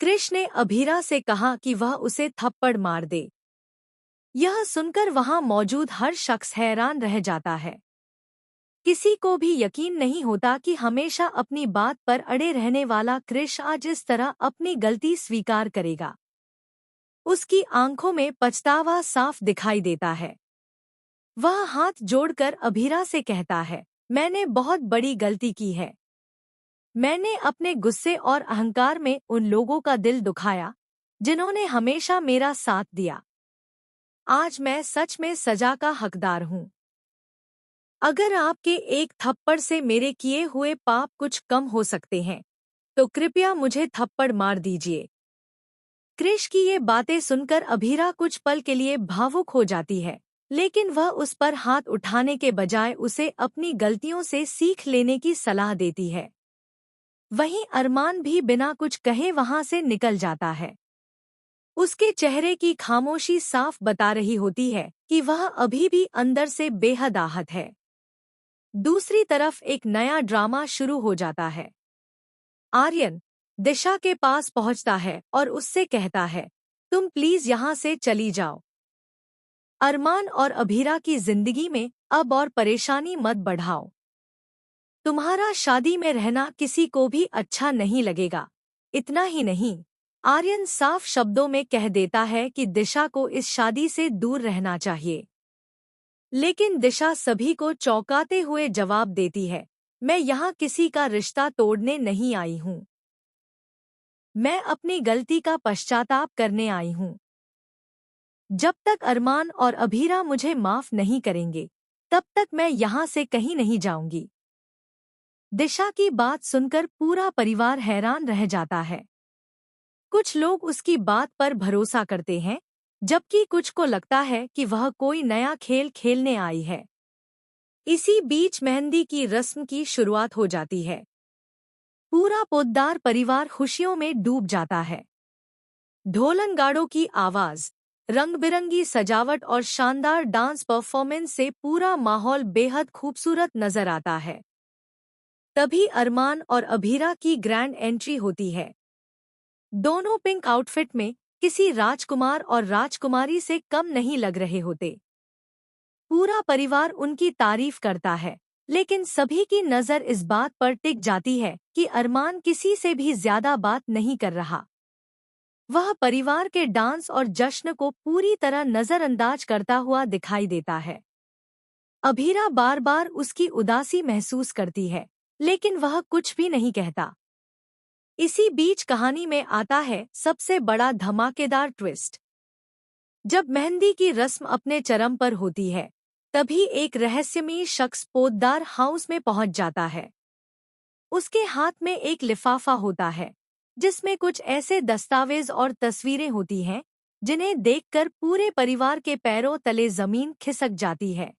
कृष ने अभीरा से कहा कि वह उसे थप्पड़ मार दे। यह सुनकर वहां मौजूद हर शख्स हैरान रह जाता है। किसी को भी यकीन नहीं होता कि हमेशा अपनी बात पर अड़े रहने वाला कृष आज इस तरह अपनी गलती स्वीकार करेगा। उसकी आंखों में पछतावा साफ दिखाई देता है। वह हाथ जोड़कर अभीरा से कहता है, मैंने बहुत बड़ी गलती की है। मैंने अपने गुस्से और अहंकार में उन लोगों का दिल दुखाया जिन्होंने हमेशा मेरा साथ दिया। आज मैं सच में सजा का हकदार हूँ। अगर आपके एक थप्पड़ से मेरे किए हुए पाप कुछ कम हो सकते हैं, तो कृपया मुझे थप्पड़ मार दीजिए। कृष की ये बातें सुनकर अभीरा कुछ पल के लिए भावुक हो जाती है, लेकिन वह उस पर हाथ उठाने के बजाय उसे अपनी गलतियों से सीख लेने की सलाह देती है। वहीं अरमान भी बिना कुछ कहे वहां से निकल जाता है। उसके चेहरे की खामोशी साफ बता रही होती है कि वह अभी भी अंदर से बेहद आहत है। दूसरी तरफ एक नया ड्रामा शुरू हो जाता है। आर्यन दिशा के पास पहुंचता है और उससे कहता है, तुम प्लीज यहाँ से चली जाओ। अरमान और अभीरा की जिंदगी में अब और परेशानी मत बढ़ाओ। तुम्हारा शादी में रहना किसी को भी अच्छा नहीं लगेगा। इतना ही नहीं, आर्यन साफ शब्दों में कह देता है कि दिशा को इस शादी से दूर रहना चाहिए। लेकिन दिशा सभी को चौंकाते हुए जवाब देती है, मैं यहाँ किसी का रिश्ता तोड़ने नहीं आई हूँ। मैं अपनी गलती का पश्चाताप करने आई हूँ। जब तक अरमान और अभीरा मुझे माफ नहीं करेंगे, तब तक मैं यहाँ से कहीं नहीं जाऊंगी। दिशा की बात सुनकर पूरा परिवार हैरान रह जाता है। कुछ लोग उसकी बात पर भरोसा करते हैं, जबकि कुछ को लगता है कि वह कोई नया खेल खेलने आई है। इसी बीच मेहंदी की रस्म की शुरुआत हो जाती है। पूरा पोद्दार परिवार खुशियों में डूब जाता है। ढोलनगाड़ों की आवाज, रंग-बिरंगी सजावट और शानदार डांस परफॉर्मेंस से पूरा माहौल बेहद खूबसूरत नजर आता है। तभी अरमान और अभीरा की ग्रैंड एंट्री होती है। दोनों पिंक आउटफिट में किसी राजकुमार और राजकुमारी से कम नहीं लग रहे होते। पूरा परिवार उनकी तारीफ करता है, लेकिन सभी की नज़र इस बात पर टिक जाती है कि अरमान किसी से भी ज्यादा बात नहीं कर रहा। वह परिवार के डांस और जश्न को पूरी तरह नज़रअंदाज करता हुआ दिखाई देता है। अभीरा बार बार उसकी उदासी महसूस करती है, लेकिन वह कुछ भी नहीं कहता। इसी बीच कहानी में आता है सबसे बड़ा धमाकेदार ट्विस्ट। जब मेहंदी की रस्म अपने चरम पर होती है, तभी एक रहस्यमयी शख्स पोद्दार हाउस में पहुंच जाता है। उसके हाथ में एक लिफाफा होता है, जिसमें कुछ ऐसे दस्तावेज और तस्वीरें होती हैं, जिन्हें देखकर पूरे परिवार के पैरों तले जमीन खिसक जाती है।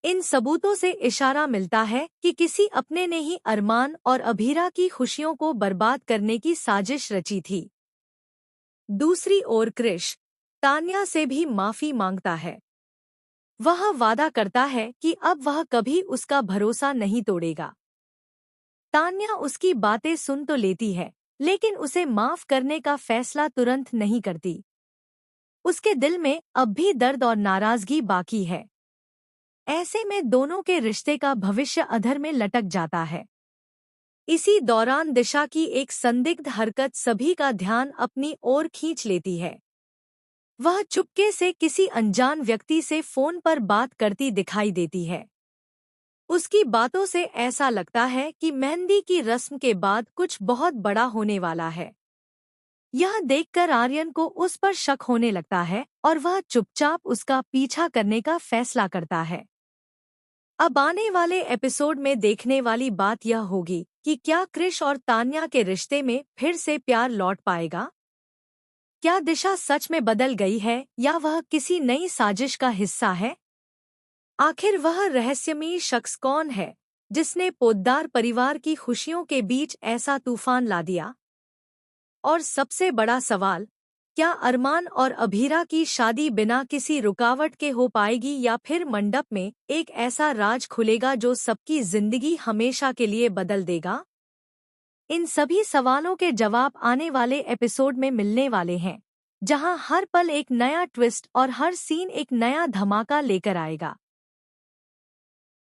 इन सबूतों से इशारा मिलता है कि किसी अपने ने ही अरमान और अभीरा की खुशियों को बर्बाद करने की साजिश रची थी। दूसरी ओर कृष तान्या से भी माफी मांगता है। वह वादा करता है कि अब वह कभी उसका भरोसा नहीं तोड़ेगा। तान्या उसकी बातें सुन तो लेती है, लेकिन उसे माफ करने का फैसला तुरंत नहीं करती। उसके दिल में अब भी दर्द और नाराजगी बाकी है। ऐसे में दोनों के रिश्ते का भविष्य अधर में लटक जाता है। इसी दौरान दिशा की एक संदिग्ध हरकत सभी का ध्यान अपनी ओर खींच लेती है। वह चुपके से किसी अनजान व्यक्ति से फोन पर बात करती दिखाई देती है। उसकी बातों से ऐसा लगता है कि मेहंदी की रस्म के बाद कुछ बहुत बड़ा होने वाला है। यह देखकर आर्यन को उस पर शक होने लगता है और वह चुपचाप उसका पीछा करने का फैसला करता है। अब आने वाले एपिसोड में देखने वाली बात यह होगी कि क्या कृष और तान्या के रिश्ते में फिर से प्यार लौट पाएगा? क्या दिशा सच में बदल गई है या वह किसी नई साजिश का हिस्सा है? आखिर वह रहस्यमयी शख्स कौन है, जिसने पोद्दार परिवार की खुशियों के बीच ऐसा तूफान ला दिया? और सबसे बड़ा सवाल, क्या अरमान और अभीरा की शादी बिना किसी रुकावट के हो पाएगी या फिर मंडप में एक ऐसा राज खुलेगा जो सबकी जिंदगी हमेशा के लिए बदल देगा? इन सभी सवालों के जवाब आने वाले एपिसोड में मिलने वाले हैं, जहां हर पल एक नया ट्विस्ट और हर सीन एक नया धमाका लेकर आएगा।